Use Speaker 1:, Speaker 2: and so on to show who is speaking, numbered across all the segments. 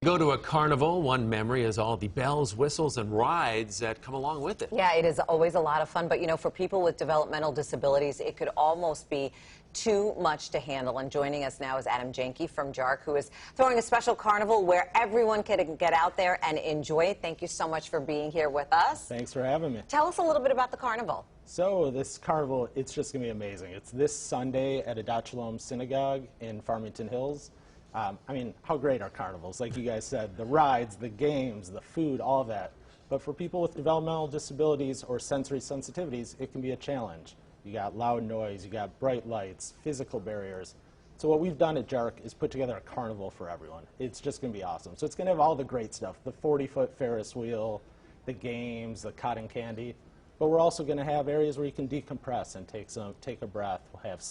Speaker 1: Go to a carnival, one memory is all the bells, whistles, and rides that come along with it.
Speaker 2: Yeah, it is always a lot of fun, but you know, for people with developmental disabilities, it could almost be too much to handle. And joining us now is Jahnke from JARC, who is throwing a special carnival where everyone can get out there and enjoy it. Thank you so much for being here with us.
Speaker 3: Thanks for having me.
Speaker 2: Tell us a little bit about the carnival.
Speaker 3: So this carnival, it's just going to be amazing. It's this Sunday at Adat Shalom Synagogue in Farmington Hills. I mean, how great are carnivals? Like you guys said, the rides, the games, the food, all that. But for people with developmental disabilities or sensory sensitivities, it can be a challenge. You got loud noise, you got bright lights, physical barriers. So what we've done at JARC is put together a carnival for everyone. It's just going to be awesome. So it's going to have all the great stuff, the 40-foot Ferris wheel, the games, the cotton candy. But we're also going to have areas where you can decompress and take a breath. We'll have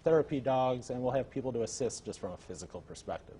Speaker 3: therapy dogs, and we'll have people to assist just from a physical perspective.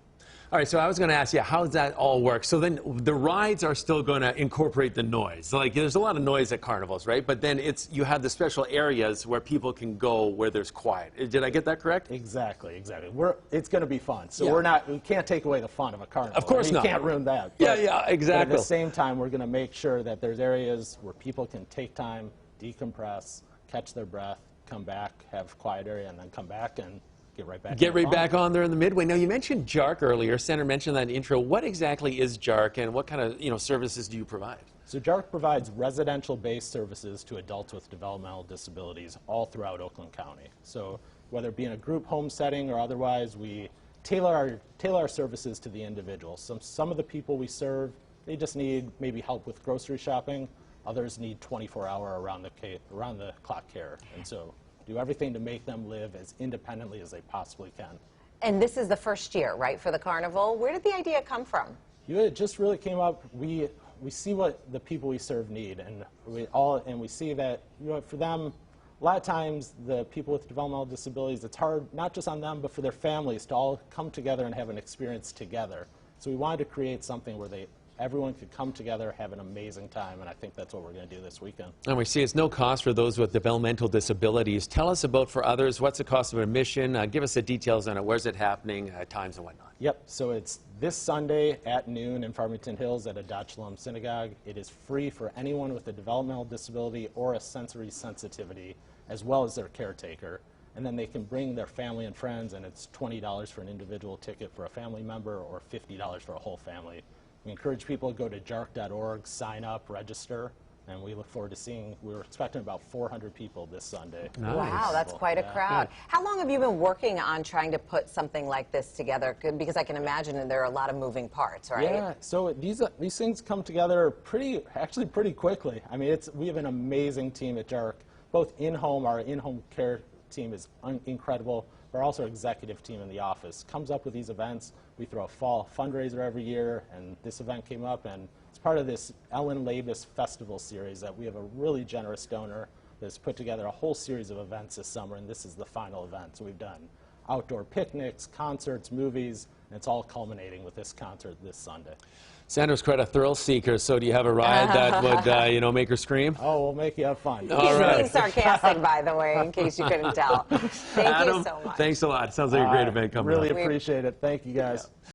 Speaker 1: All right, so I was going to ask you, how does that all work? So then the rides are still going to incorporate the noise. Like, there's a lot of noise at carnivals, right? But then you have the special areas where people can go where there's quiet. Did I get that correct?
Speaker 3: Exactly. It's going to be fun. So
Speaker 1: yeah.
Speaker 3: we can't take away the fun of a carnival.
Speaker 1: Of course not.
Speaker 3: You can't ruin that.
Speaker 1: Yeah, exactly.
Speaker 3: But at the same time, we're going to make sure that there's areas where people can take time, decompress, catch their breath, come back, have a quiet area, and then come back and get right back on there in the midway. Now, you mentioned JARC earlier. Sandra mentioned that in the intro. What exactly is JARC, and what kind of services do you provide? So JARC provides residential-based services to adults with developmental disabilities all throughout Oakland County. So whether it be in a group home setting or otherwise, we tailor our services to the individual. Some of the people we serve, they just need maybe help with grocery shopping. Others need 24-hour around-the-clock care. And so do everything to make them live as independently as they possibly can.
Speaker 2: And this is the first year, right, for the carnival. Where did the idea come from?
Speaker 3: It just really came up. We see what the people we serve need, and we see that for them, a lot of times the people with developmental disabilities, it's hard not just on them but for their families to all come together and have an experience together. So we wanted to create something where everyone could come together, have an amazing time, and I think that's what we're going to do this weekend.
Speaker 1: And we see it's no cost for those with developmental disabilities. Tell us about, for others, what's the cost of admission? Give us the details on it. Where's it happening, times and whatnot.
Speaker 3: Yep, so it's this Sunday at noon in Farmington Hills at Adat Shalom Synagogue. It is free for anyone with a developmental disability or a sensory sensitivity, as well as their caretaker. And then they can bring their family and friends, and it's $20 for an individual ticket for a family member or $50 for a whole family. We encourage people to go to jarc.org, sign up, register, and we look forward to seeing, we're expecting about 400 people this Sunday.
Speaker 1: Nice.
Speaker 2: Wow, that's quite a crowd. How long have you been working on trying to put something like this together? Because I can imagine that there are a lot of moving parts, right?
Speaker 3: Yeah, so these things come together actually pretty quickly. I mean, we have an amazing team at JARC, both in-home. Our in-home care team is incredible. But also our executive team in the office comes up with these events. We throw a fall fundraiser every year, and this event came up, and it's part of this Ellen Labus Festival series that we have a really generous donor that's put together a whole series of events this summer, and this is the final event. So we've done outdoor picnics, concerts, movies, and it's all culminating with this concert this Sunday.
Speaker 1: Sandra's quite a thrill seeker, so do you have a ride that would, make her scream?
Speaker 3: Oh, we'll make you have fun.
Speaker 2: He's being sarcastic, by the way, in case you couldn't tell. Thank you so much.
Speaker 1: Thanks a lot. Sounds like a great event coming up.
Speaker 3: Really appreciate it. Thank you, guys. Yeah.